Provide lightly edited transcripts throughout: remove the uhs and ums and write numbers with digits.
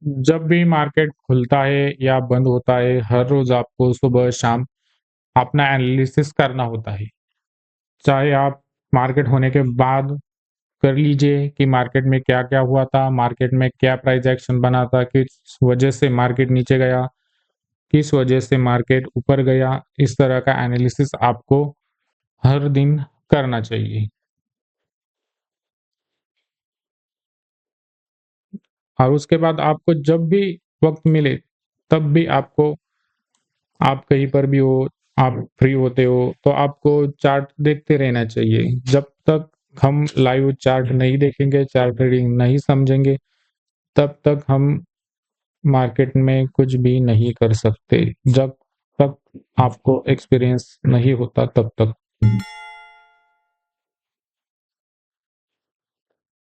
जब भी मार्केट खुलता है या बंद होता है, हर रोज़ आपको सुबह-शाम अपना एनालिसिस करना होता है। चाहे आप मार्केट होने के बाद कर लीजिए कि मार्केट में क्या-क्या हुआ था, मार्केट में क्या प्राइस एक्शन बना था, किस वजह से मार्केट नीचे गया, किस वजह से मार्केट ऊपर गया, इस तरह का एनालिसिस आपको हर दिन करना चाहिए। और उसके बाद आपको जब भी वक़्त मिले, तब भी आपको आप कहीं पर भी हो, आप फ्री होते हो, तो आपको चार्ट देखते रहना चाहिए। जब तक हम लाइव चार्ट नहीं देखेंगे, चार्ट रीडिंग नहीं समझेंगे, तब तक हम मार्केट में कुछ भी नहीं कर सकते। जब तक आपको एक्सपीरियंस नहीं होता तब तक।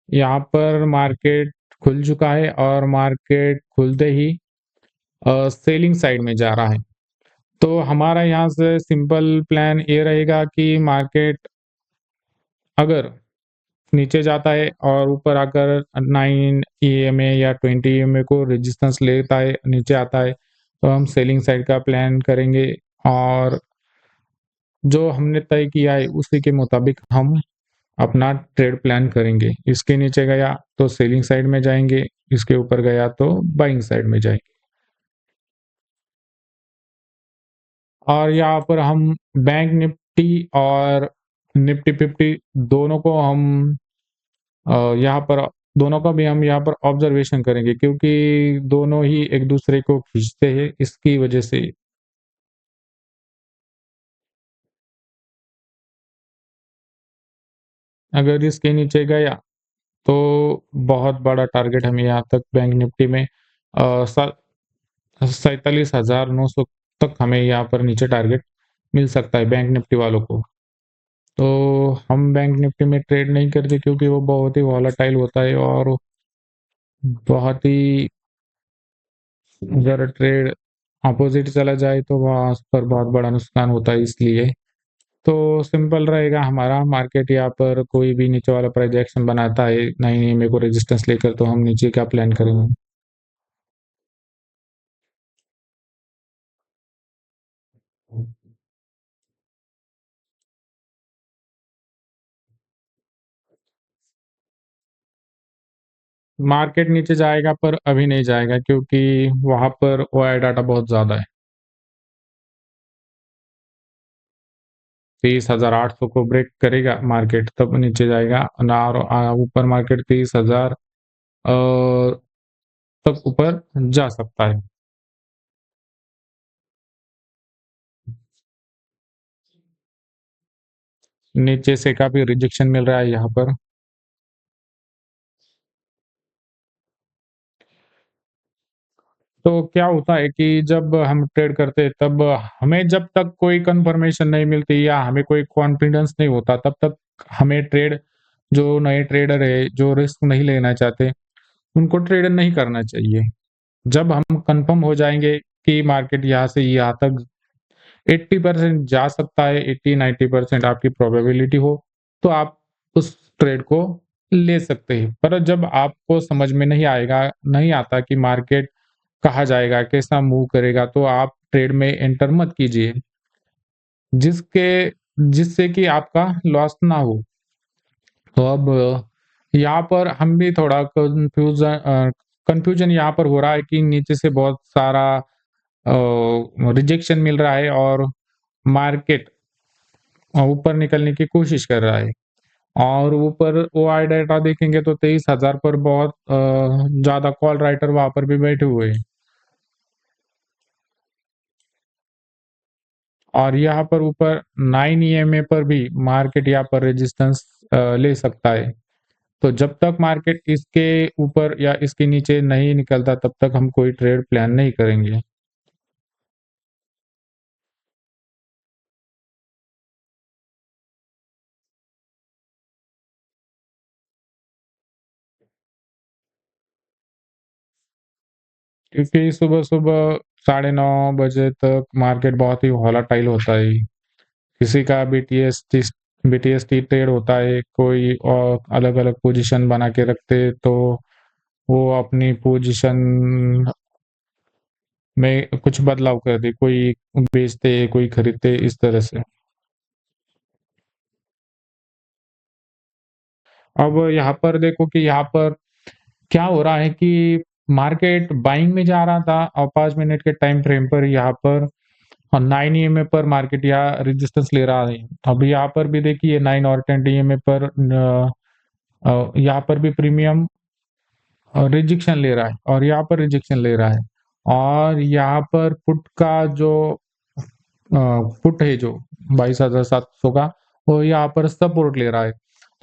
यहाँ पर मार्केट खुल चुका है और मार्केट खुलते ही सेलिंग साइड में जा रहा है। तो हमारा यहाँ से सिंपल प्लान ये रहेगा कि मार्केट अगर नीचे जाता है और ऊपर आकर 9 ईएमए या 20 ईएमए को रेजिस्टेंस लेता है, नीचे आता है, तो हम सेलिंग साइड का प्लान करेंगे और जो हमने तय किया है उसी के मुताबिक हम अपना ट्रेड प्लान करेंगे। इसके नीचे गया तो सेलिंग साइड में जाएँगे, इसके ऊपर गया तो बाइंग साइड में जाएँगे। और यहाँ पर हम बैंक निफ्टी और निफ्टी 50 दोनों को हम यहाँ पर दोनों का भी हम यहाँ पर ऑब्जर्वेशन करेंगे क्योंकि दोनों ही एक-दूसरे को खींचते हैं, इसकी वजह से अगर इसके नीचे गया, तो बहुत बड़ा टारगेट हमें यहाँ तक बैंक निफ्टी में अ, स 47,900 तक हमें यहाँ पर नीचे टारगेट मिल सकता है बैंक निफ्टी वालों को। तो हम बैंक निफ्टी में ट्रेड नहीं करते क्योंकि वो बहुत ही वॉलेटाइल होता है और बहुत ही अगर ट्रेड अपोज़िट चला जाए तो वहाँ पर बहुत बड़ा नुकसान होता है इसलिए। तो सिंपल रहेगा हमारा मार्केट यहाँ पर कोई भी नीचे वाला प्राइस एक्शन बनाता है, नहीं मेरे को रेजिस्टेंस लेकर तो हम नीचे का प्लान करेंगे। मार्केट नीचे जाएगा पर अभी नहीं जाएगा क्योंकि वहाँ पर ओआई डाटा बहुत ज़्यादा है। 30,800 को ब्रेक करेगा मार्केट तब नीचे जाएगा ना और ऊपर मार्केट 30,000 तक ऊपर जा सकता है। नीचे से काफ़ी रिजेक्शन मिल रहा है यहाँ पर। तो क्या होता है कि जब हम ट्रेड करते हैं तब हमें जब तक कोई कंफर्मेशन नहीं मिलती या हमें कोई कॉन्फिडेंस नहीं होता तब तक हमें ट्रेड जो नए ट्रेडर है, जो रिस्क नहीं लेना चाहते, उनको ट्रेड नहीं करना चाहिए। जब हम कंफर्म हो जाएँगे कि मार्केट यहाँ से यहाँ तक 80% जा सकता है, 80-90% आपकी प्रोबेबिलिटी हो, तो आप उस ट्रेड को ले सकते हैं। पर जब आपको समझ में नहीं आता कि मार्केट कहाँ जाएगा, कैसा मूव करेगा, तो आप ट्रेड में एंटर मत कीजिए, जिसके जिससे कि आपका लॉस ना हो। तो अब यहाँ पर हम भी थोड़ा कन्फ्यूज़न यहाँ पर हो रहा है कि नीचे से बहुत सारा रिजेक्शन मिल रहा है और मार्केट ऊपर निकलने की कोशिश कर रहा है और ऊपर ओआई डाटा देखेंगे तो 23,000 पर बहुत ज़्यादा कॉल राइटर वहाँ पर भी बैठे हुए हैं और यहाँ पर ऊपर 9 ईएमए पर भी मार्केट यहाँ पर रेजिस्टेंस ले सकता है। तो जब तक मार्केट इसके ऊपर या इसके नीचे नहीं निकलता तब तक हम कोई ट्रेड प्लान नहीं करेंगे। क्योंकि सुबह-सुबह साढ़े 9 बजे तक मार्केट बहुत ही वोलेटाइल होता है। किसी का बीटीएसटी ट्रेड होता है, कोई और अलग-अलग पोजीशन बना के रखते तो वो अपनी पोजीशन में कुछ बदलाव कर दे, कोई बेचते, कोई खरीदते, इस तरह से। अब यहाँ पर देखो कि यहाँ पर क्या हो रहा है कि मार्केट बाइंग में जा रहा था और 5 मिनट के टाइम फ्रेम पर यहाँ पर 9 ईएमए पर मार्केट यहाँ रेजिस्टेंस ले रहा है। अब यहाँ पर भी देखिए 9 और 10 ईएमए पर यहाँ पर भी प्रीमियम रिजेक्शन ले रहा है और यहाँ पर रिजेक्शन ले रहा है। और यहाँ पर पुट का जो पुट है जो 22,700 का, वो यहाँ पर सपोर्ट ले रहा है।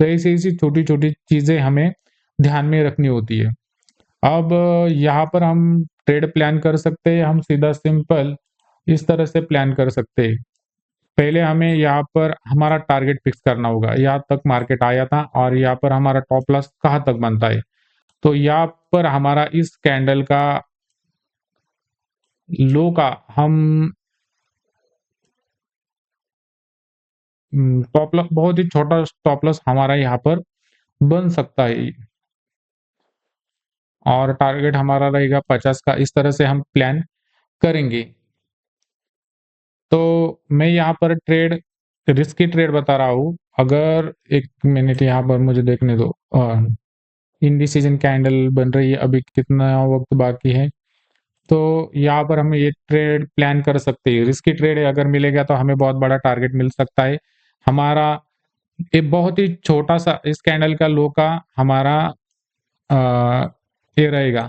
तो ऐसी-ऐसी छोटी-छोटी चीज़ें हमें ध्यान में रखनी होती है। अब यहाँ पर हम ट्रेड प्लान कर सकते हैं, हम सीधा सिंपल इस तरह से प्लान कर सकते हैं। पहले हमें यहाँ पर हमारा टारगेट फिक्स करना होगा, यहाँ तक मार्केट आया था और यहाँ पर हमारा टॉप लॉस कहाँ तक बनता है। तो यहाँ पर हमारा इस कैंडल का लो का हम टॉप लॉस बहुत ही छोटा स्टॉप लॉस हमारा यहाँ पर बन सकता है और टारगेट हमारा रहेगा 50 का, इस तरह से हम प्लान करेंगे। तो मैं यहाँ पर रिस्की ट्रेड बता रहा हूँ। अगर 1 मिनट यहाँ पर मुझे देखने दो। इंडिसीजन कैंडल बन रही है, अभी कितना वक़्त बाकी है। तो यहाँ पर हम ये ट्रेड प्लान कर सकते हैं। रिस्की ट्रेड है, अगर मिलेगा तो हमें बहुत बड़ा टारगेट मिल सकता है। हमारा एक बहुत ही छोटा-सा इस कैंडल का लो का हमारा ये रहेगा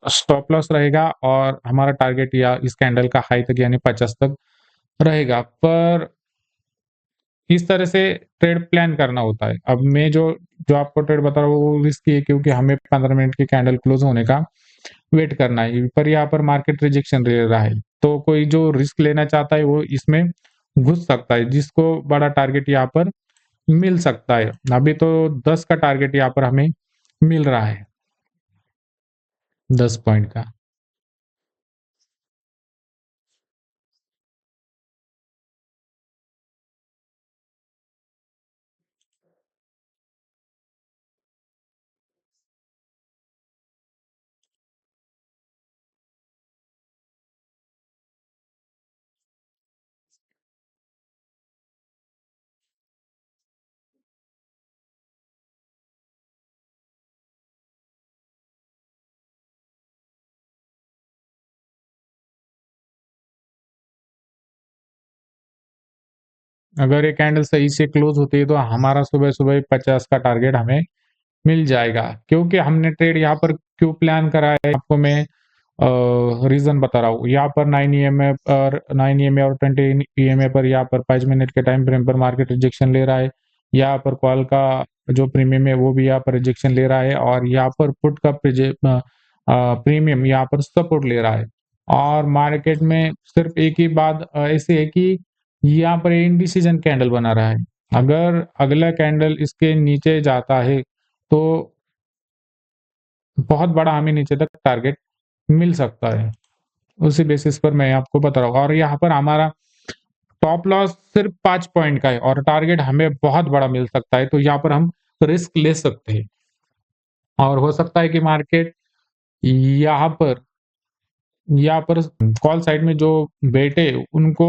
स्टॉप लॉस रहेगा और हमारा टारगेट या इस कैंडल का हाई तक यानी 50 तक रहेगा। पर इस तरह से ट्रेड प्लान करना होता है। अब मैं जो जो आपको ट्रेड बता रहा हूँ वो रिस्की है क्योंकि हमें 15 मिनट की कैंडल क्लोज़ होने का वेट करना है। पर यहाँ पर मार्केट रिजेक्शन ले रहा है। तो कोई जो रिस्क लेना चाहता है वो इसमें घुस सकता है, जिसको बड़ा टारगेट यहाँ पर मिल सकता है। अभी तो 10 का टारगेट यहाँ पर हमें मिल रहा है, 10 पॉइंट का। अगर ये कैंडल सही से क्लोज़ होती है तो हमारा सुबह-सुबह 50 का टारगेट हमें मिल जाएगा। क्योंकि हमने ट्रेड यहाँ पर क्यों प्लान करा है आपको मैं रीज़न बता रहा हूँ। यहाँ पर 9 ईएमए और 20 ईएमए पर यहाँ पर 5 मिनट के टाइम फ्रेम पर मार्केट रिजेक्शन ले रहा है। यहाँ पर कॉल का जो प्रीमियम है वो भी यहाँ पर रिजेक्शन ले रहा है और यहाँ पर पुट का प्रीमियम यहाँ पर सपोर्ट ले रहा है। और मार्केट में सिर्फ़ एक ही बात ऐसी है कि यहाँ पर इनडिसीजन कैंडल बना रहा है। अगर अगला कैंडल इसके नीचे जाता है तो बहुत बड़ा हमें नीचे तक टारगेट मिल सकता है। उसी बेसिस पर मैं आपको बता रहा हूँ और यहाँ पर हमारा टॉप लॉस सिर्फ़ 5 पॉइंट का है और टारगेट हमें बहुत बड़ा मिल सकता है, तो यहाँ पर हम रिस्क ले सकते हैं। और हो सकता है कि मार्केट यहाँ पर कॉल साइड में जो बैठे उनको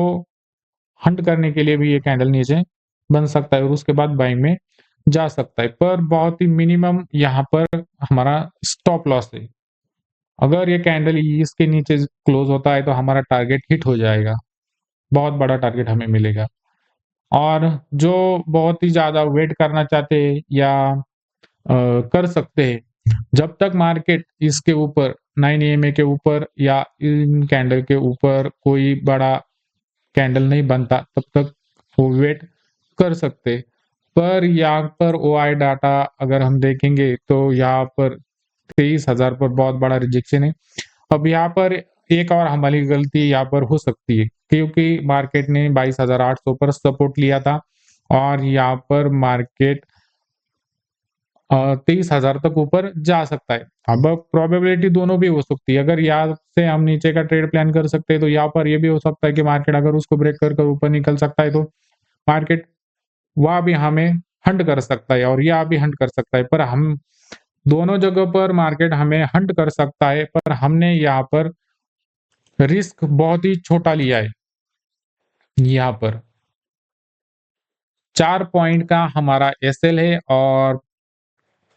हंट करने के लिए भी ये कैंडल नीचे बन सकता है और उसके बाद बाइंग में जा सकता है। पर बहुत ही मिनिमम यहाँ पर हमारा स्टॉप लॉस है। अगर ये कैंडल इसके नीचे क्लोज़ होता है तो हमारा टारगेट हिट हो जाएगा। बहुत बड़ा टारगेट हमें मिलेगा। और जो बहुत ही ज़्यादा वेट करना चाहते हैं या कर सकते हैं, जब तक मार्केट इसके ऊपर 9 ईएमए के ऊपर या इन कैंडल के ऊपर कोई बड़ा कैंडल नहीं बनता, तब तक वो वेट कर सकते। पर यहाँ पर ओआई डाटा अगर हम देखेंगे तो यहाँ पर 23,000 पर बहुत बड़ा रिजेक्शन है। अब यहाँ पर एक और हमारी गलती यहाँ पर हो सकती है क्योंकि मार्केट ने 22,800 पर सपोर्ट लिया था और यहाँ पर मार्केट 23,000 तक ऊपर जा सकता है। अब प्रोबेबिलिटी दोनों भी हो सकती है। अगर यहाँ से हम नीचे का ट्रेड प्लान कर सकते हैं तो यहाँ पर ये भी हो सकता है कि मार्केट अगर उसको ब्रेक कर ऊपर निकल सकता है तो मार्केट वहाँ भी हमें हंट कर सकता है और यह भी हंट कर सकता है, पर हम दोनों जगह पर मार्केट हमें हंट कर सकता है, पर हमने यहाँ पर रिस्क बहुत ही छोटा लिया है। यहाँ पर 4 पॉइंट का हमारा एसएल है और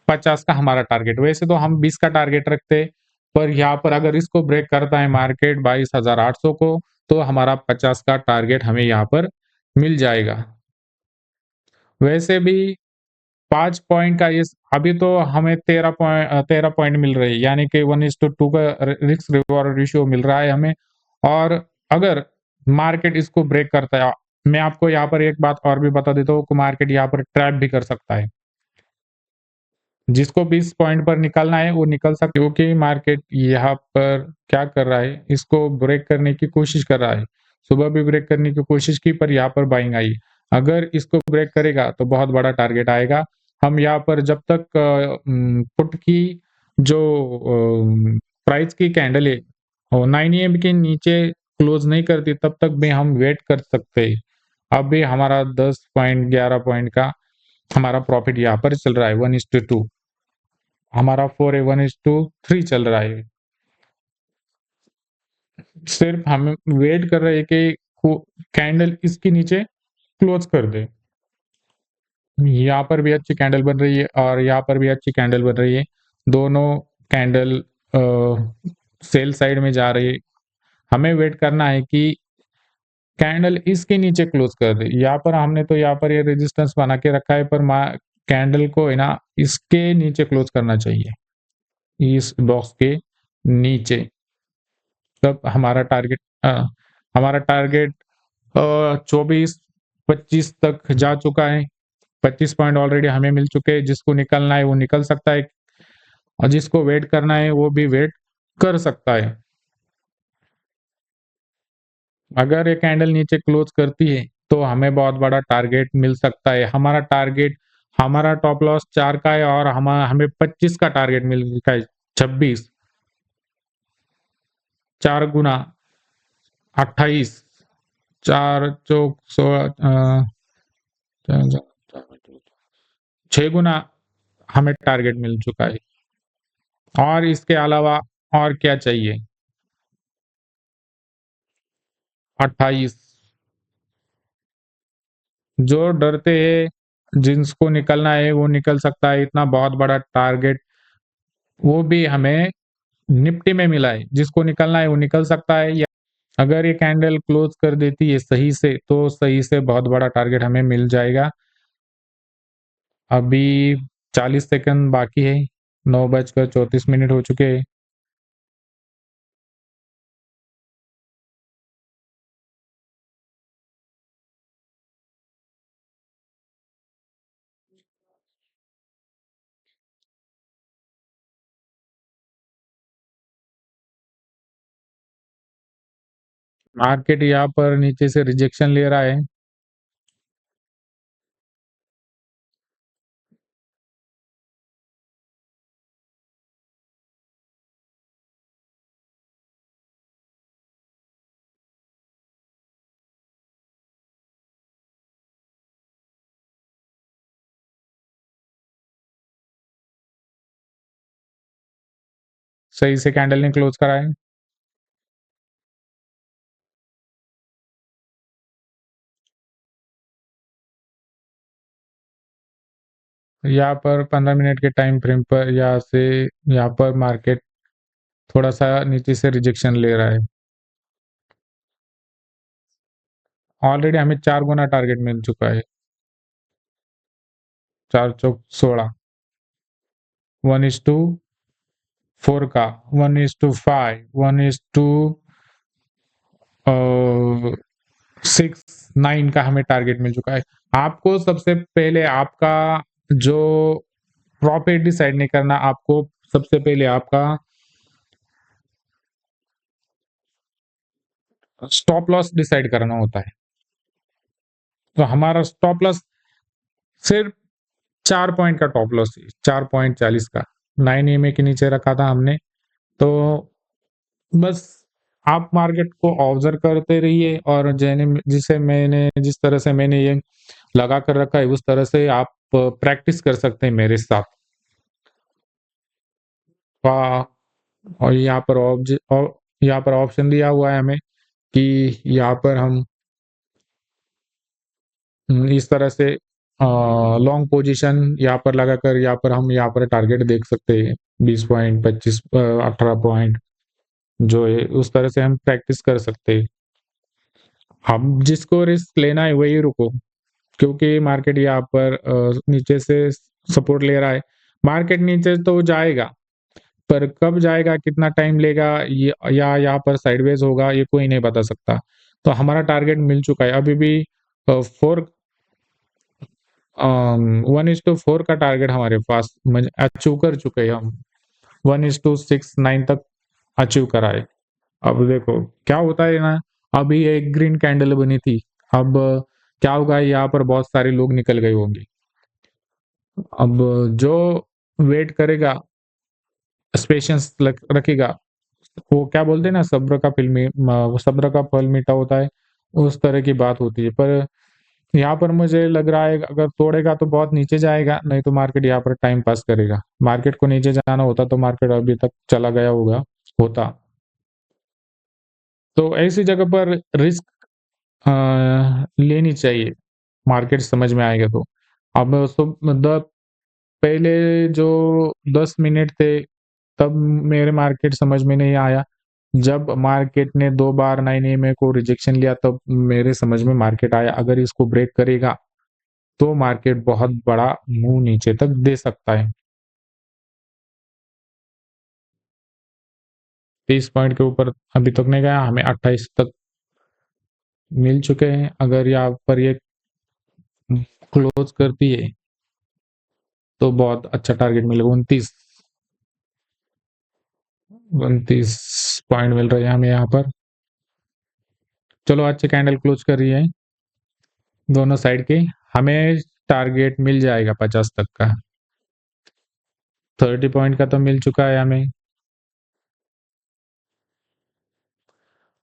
50 का हमारा टारगेट। वैसे तो हम 20 का टारगेट रखते, पर यहाँ पर अगर इसको ब्रेक करता है मार्केट 22,800 को, तो हमारा 50 का टारगेट हमें यहाँ पर मिल जाएगा। वैसे भी 5 पॉइंट का इस अभी तो हमें 13 पॉइंट मिल रही है, यानी कि 1:2 का रिस्क रिवॉर्ड रेशियो मिल रहा है हमें। और अगर मार्केट इसको ब्रेक करता है, मैं आपको यहाँ पर एक बात और भी बता देता हूँ कि मार्केट यहाँ पर ट्रैप भी कर सकता है। जिसको 20 पॉइंट पर निकलना है वो निकल सकते, क्योंकि मार्केट यहाँ पर क्या कर रहा है, इसको ब्रेक करने की कोशिश कर रहा है। सुबह भी ब्रेक करने की कोशिश की, पर यहाँ पर बाइंग आई। अगर इसको ब्रेक करेगा तो बहुत बड़ा टारगेट आएगा। हम यहाँ पर जब तक पुट की जो प्राइस की कैंडल है और 9 एएम के नीचे क्लोज नहीं करती, तब तक भी हम वेट कर सकते हैं। अभी हमारा 10 पॉइंट 11 पॉइंट का हमारा प्रॉफिट यहाँ पर चल रहा है 1:2, हमारा 4 है 1:3 चल रहा है। सिर्फ हम वेट कर रहे हैं कि कैंडल इसके नीचे क्लोज कर दे। यहाँ पर भी अच्छी कैंडल बन रही है और यहाँ पर भी अच्छी कैंडल बन रही है। दोनों कैंडल सेल साइड में जा रही है। हमें वेट करना है कि कैंडल इसके नीचे क्लोज कर दे। यहाँ पर हमने तो यहाँ पर ये रेजिस्टेंस बना के रखा है, पर कैंडल को है ना इसके नीचे क्लोज करना चाहिए, इस बॉक्स के नीचे। तब हमारा टारगेट 24-25 तक जा चुका है। 25 पॉइंट ऑलरेडी हमें मिल चुके हैं। जिसको निकलना है वो निकल सकता है और जिसको वेट करना है वो भी वेट कर सकता है। अगर ये कैंडल नीचे क्लोज करती है तो हमें बहुत बड़ा टारगेट मिल सकता है। हमारा टॉप लॉस 4 का है और हमें 25 का टारगेट मिल चुका है। 26 4 गुना 28 4 चौक 16 6 गुना हमें टारगेट मिल चुका है। और इसके अलावा और क्या चाहिए? 28 जो डरते हैं जिसको निकलना है वो निकल सकता है। इतना बहुत बड़ा टारगेट वो भी हमें निफ्टी में मिला है। जिसको निकलना है वो निकल सकता है, या अगर ये कैंडल क्लोज कर देती है सही से, तो सही से बहुत बड़ा टारगेट हमें मिल जाएगा। अभी 40 सेकंड बाकी है। 9:34 हो चुके हैं। मार्केट यहाँ पर नीचे से रिजेक्शन ले रहा है। सही से कैंडल ने क्लोज करा है। यहाँ पर 15 मिनट के टाइम फ्रेम पर यहाँ पर मार्केट थोड़ा-सा नीचे से रिजेक्शन ले रहा है। ऑलरेडी हमें 4 गुना टारगेट मिल चुका है। 4 चौक 16 1:4 का 1:5 1:6 9 का हमें टारगेट मिल चुका है। आपको सबसे पहले आपका जो प्रॉफिट डिसाइड नहीं करना, आपको सबसे पहले आपका स्टॉप लॉस डिसाइड करना होता है। तो हमारा स्टॉप लॉस सिर्फ 4 पॉइंट का टॉप लॉस है, 4.40 का 9 ईएमए के नीचे रखा था हमने। तो बस आप मार्केट को ऑब्जर्व करते रहिए और जिस तरह से मैंने ये लगा कर रखा है उस तरह से आप प्रैक्टिस कर सकते हैं मेरे साथ। वा और यहाँ पर ऑप्शन दिया हुआ है हमें कि यहाँ पर हम इस तरह से लॉन्ग पोजीशन यहाँ पर लगाकर यहाँ पर टारगेट देख सकते हैं 20 पॉइंट 25 18 पॉइंट जो है उस तरह से हम प्रैक्टिस कर सकते हैं। अब जिसको रिस्क लेना है वही रुको, क्योंकि मार्केट यहाँ पर नीचे से सपोर्ट ले रहा है। मार्केट नीचे तो जाएगा, पर कब जाएगा, कितना टाइम लेगा, ये या यहाँ पर साइडवेज होगा, ये कोई नहीं बता सकता। तो हमारा टारगेट मिल चुका है अभी भी। 4 1:4 का टारगेट हमारे पास अचीव कर चुके हैं हम। 1:6 9 तक अचीव करा है। अब देखो क्या होता है ना, अभी एक ग्रीन कैंडल बनी थी। अब क्या होगा, यहाँ पर बहुत सारे लोग निकल गए होंगे। अब जो वेट करेगा, पेशेंस रखेगा, वो क्या बोलते हैं ना, सब्र का फल मीठा होता है, उस तरह की बात होती है। पर यहाँ पर मुझे लग रहा है अगर तोड़ेगा तो बहुत नीचे जाएगा, नहीं तो मार्केट यहाँ पर टाइम पास करेगा। मार्केट को नीचे जाना होता तो मार्केट अभी तक चला गया होता। तो ऐसी जगह पर रिस्क लेनी चाहिए, मार्केट समझ में आएगा तो। अब पहले जो 10 मिनट थे, तब मेरे मार्केट समझ में नहीं आया। जब मार्केट ने 2 बार 9 ईएमए को रिजेक्शन लिया, तब मेरे समझ में मार्केट आया, अगर इसको ब्रेक करेगा तो मार्केट बहुत बड़ा मूव नीचे तक दे सकता है। 30 पॉइंट के ऊपर अभी तक नहीं गया, हमें 28 तक मिल चुके हैं। अगर यहाँ पर ये क्लोज करती है तो बहुत अच्छा टारगेट मिलेगा। 29 पॉइंट मिल रहे हैं हमें यहाँ पर। चलो अच्छे कैंडल क्लोज कर रही है दोनों साइड के। हमें टारगेट मिल जाएगा 50 तक का। 30 पॉइंट का तो मिल चुका है हमें।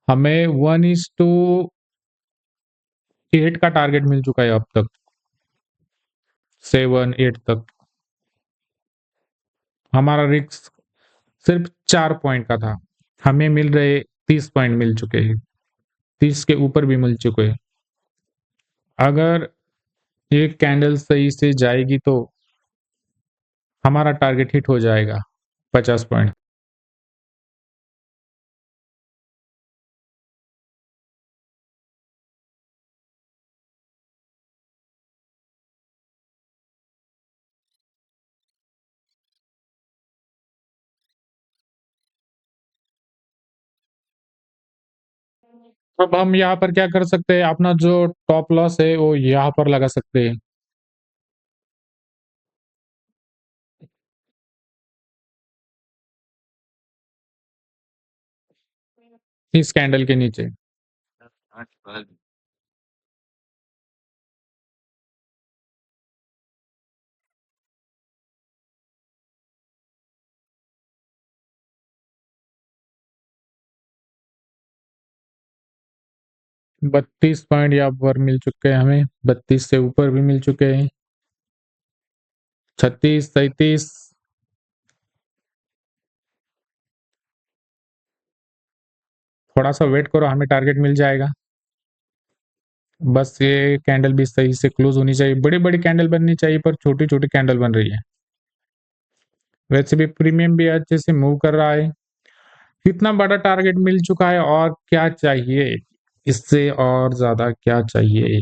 हमें 1:8 का टारगेट मिल चुका है अब तक, 7 8 तक। हमारा रिस्क सिर्फ 4 पॉइंट का था, हमें मिल रहे 30 पॉइंट मिल चुके हैं, 30 के ऊपर भी मिल चुके हैं। अगर ये कैंडल सही से जाएगी तो हमारा टारगेट हिट हो जाएगा 50 पॉइंट। अब हम यहाँ पर क्या कर सकते हैं, अपना जो टॉप लॉस है वो यहाँ पर लगा सकते हैं, इस कैंडल के नीचे। 32 पॉइंट यहाँ पर मिल चुके हैं हमें, 32 से ऊपर भी मिल चुके हैं। 36 37 थोड़ा सा वेट करो, हमें टारगेट मिल जाएगा। बस ये कैंडल भी सही से क्लोज होनी चाहिए, बड़ी बड़ी कैंडल बननी चाहिए, पर छोटी छोटी कैंडल बन रही है। वैसे भी प्रीमियम भी अच्छे से मूव कर रहा है। इतना बड़ा टारगेट मिल चुका है, और क्या चाहिए, इससे और ज्यादा क्या चाहिए।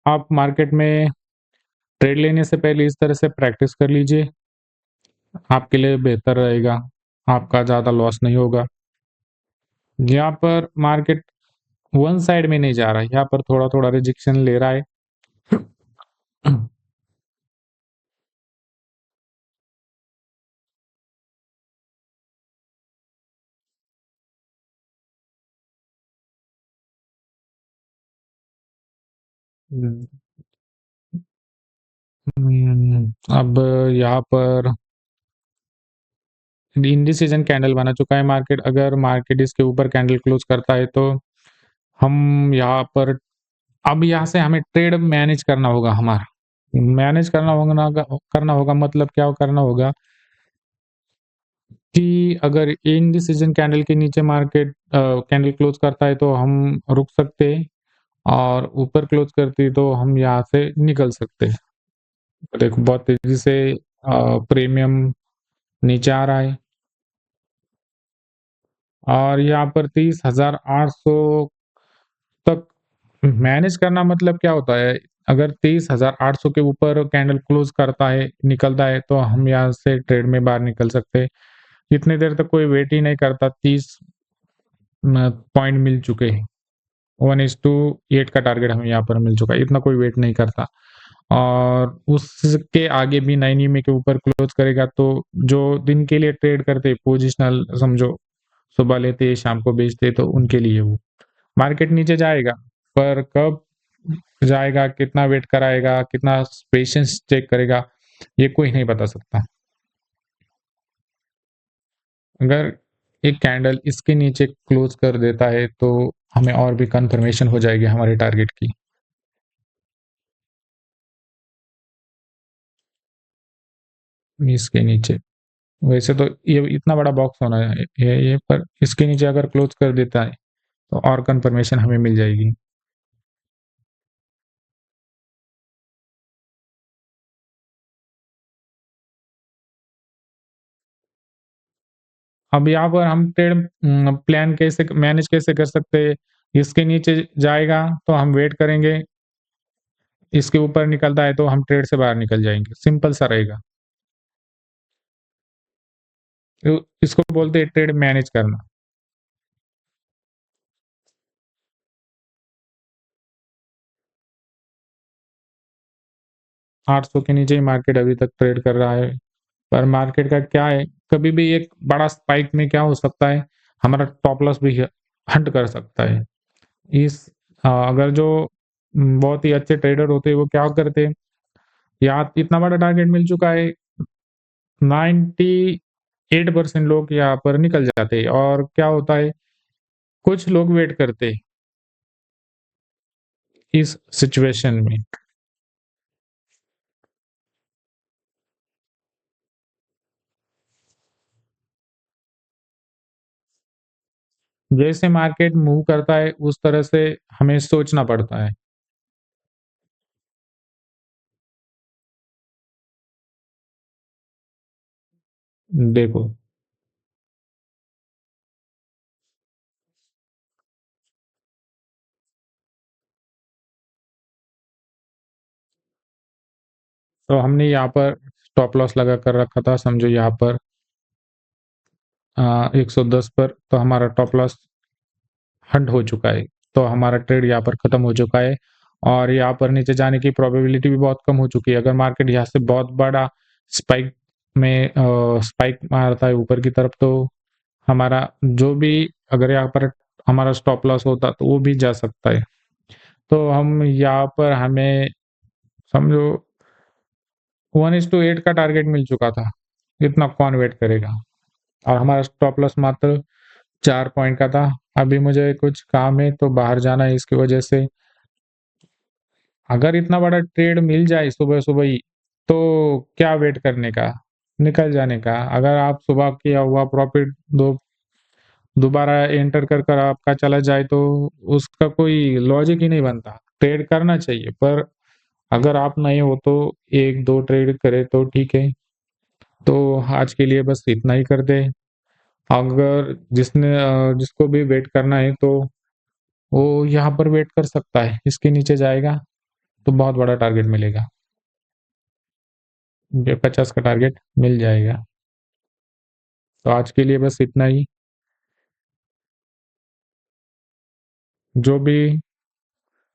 आप मार्केट में ट्रेड लेने से पहले इस तरह से प्रैक्टिस कर लीजिए, आपके लिए बेहतर रहेगा, आपका ज़्यादा लॉस नहीं होगा। यहाँ पर मार्केट वन साइड में नहीं जा रहा है, यहाँ पर थोड़ा-थोड़ा रिजेक्शन ले रहा है। हुँ, अब यहाँ पर इनडिसिजन कैंडल बना चुका है मार्केट, अगर मार्केट इसके ऊपर कैंडल क्लोज़ करता है तो हम यहाँ पर अब यहाँ से हमें ट्रेड मैनेज करना होगा हमारा। मैनेज करना होगा मतलब क्या करना होगा कि अगर इनडिसिजन कैंडल के नीचे मार्केट कैंडल क्लोज़ करता है तो हम रुक सकते हैं और ऊपर क्लोज़ करती है तो हम यहाँ से निकल सकते हैं। देखो बहुत तेज़ी से प्रीमियम नीचे आ रहा है और यहाँ पर 30,800 तक मैनेज करना मतलब क्या होता है? अगर 30,800 के ऊपर कैंडल क्लोज़ करता है, निकलता है तो हम यहाँ से ट्रेड में बाहर निकल सकते हैं। इतनी देर तक कोई वेट ही नहीं करता, 30 पॉइंट मिल चुके हैं। 1:8 का टारगेट हमें यहाँ पर मिल चुका है, इतना कोई वेट नहीं करता। और उसके आगे भी 9 ईएमए के ऊपर क्लोज़ करेगा तो जो दिन के लिए ट्रेड करते हैं पोजिशनल समझो, सुबह लेते हैं, शाम को बेचते हैं तो उनके लिए वो। मार्केट नीचे जाएगा, पर कब जाएगा, कितना वेट कराएगा, कितना पेशेंस चेक करेगा, ये कोई नहीं बता सकता। अगर एक कैंडल इसके नीचे क्लोज़ कर देता है तो हमें और भी कन्फर्मेशन हो जाएगी हमारे टारगेट की। इसके नीचे, वैसे तो ये इतना बड़ा बॉक्स होना है ये पर इसके नीचे अगर क्लोज़ कर देता है, तो और कन्फर्मेशन हमें मिल जाएगी। अब यहाँ पर हम ट्रेड प्लान कैसे मैनेज कैसे कर सकते हैं? इसके नीचे जाएगा तो हम वेट करेंगे, इसके ऊपर निकलता है तो हम ट्रेड से बाहर निकल जाएँगे, सिंपल सा रहेगा। तो इसको बोलते हैं ट्रेड मैनेज करना। 800 के नीचे ही मार्केट अभी तक ट्रेड कर रहा है, पर मार्केट का क्या है, कभी भी एक बड़ा स्पाइक में क्या हो सकता है, हमारा स्टॉप लॉस भी हंट कर सकता है। अगर जो बहुत ही अच्छे ट्रेडर होते हैं, वो क्या करते हैं, यहाँ इतना बड़ा टारगेट मिल चुका है, 98% लोग यहाँ पर निकल जाते हैं और क्या होता है, कुछ लोग वेट करते हैं इस सिचुएशन में। जैसे मार्केट मूव करता है, उस तरह से हमें सोचना पड़ता है। देखो, तो हमने यहाँ पर स्टॉप लॉस लगा कर रखा था, समझो यहाँ पर 110 पर, तो हमारा स्टॉप लॉस हंट हो चुका है। तो हमारा ट्रेड यहाँ पर खत्म हो चुका है और यहाँ पर नीचे जाने की प्रोबेबिलिटी भी बहुत कम हो चुकी है। अगर मार्केट यहाँ से बहुत बड़ा स्पाइक स्पाइक मारता है ऊपर की तरफ तो हमारा जो भी अगर यहाँ पर हमारा स्टॉप लॉस होता तो वो भी जा सकता है। तो हम यहाँ पर हमें समझो 1:8 का टारगेट मिल चुका था। इतना कौन वेट करेगा? और हमारा स्टॉप लॉस मात्र 4 पॉइंट का था। अभी मुझे कुछ काम है तो बाहर जाना है इसकी वजह से। अगर इतना बड़ा ट्रेड मिल जाए सुबह-सुबह ही, तो क्या वेट करने का? निकल जाने का। अगर आप सुबह किया हुआ प्रॉफ़िट दो दोबारा एंटर कर कर आपका चला जाए तो उसका कोई लॉजिक ही नहीं बनता। ट्रेड करना चाहिए पर अगर आप नए हो तो 1-2 ट्रेड करें तो ठीक है। तो आज के लिए बस इतना ही करते हैं। अगर जिसको भी वेट करना है तो वो यहाँ पर वेट कर सकता है। इसके नीचे जाएगा तो बहुत बड़ा टारगेट मिलेगा। ये 50 का टारगेट मिल जाएगा। तो आज के लिए बस इतना ही। जो भी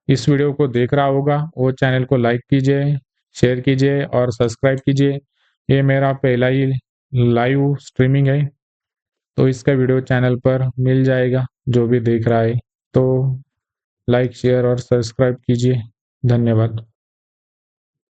इस वीडियो को देख रहा होगा, वो चैनल को लाइक कीजिए, शेयर कीजिए और सब्सक्राइब कीजिए। ये मेरा पहला ही लाइव स्ट्रीमिंग है, तो इसका वीडियो चैनल पर मिल जाएगा, जो भी देख रहा है। तो लाइक, शेयर और सब्सक्राइब कीजिए। धन्यवाद।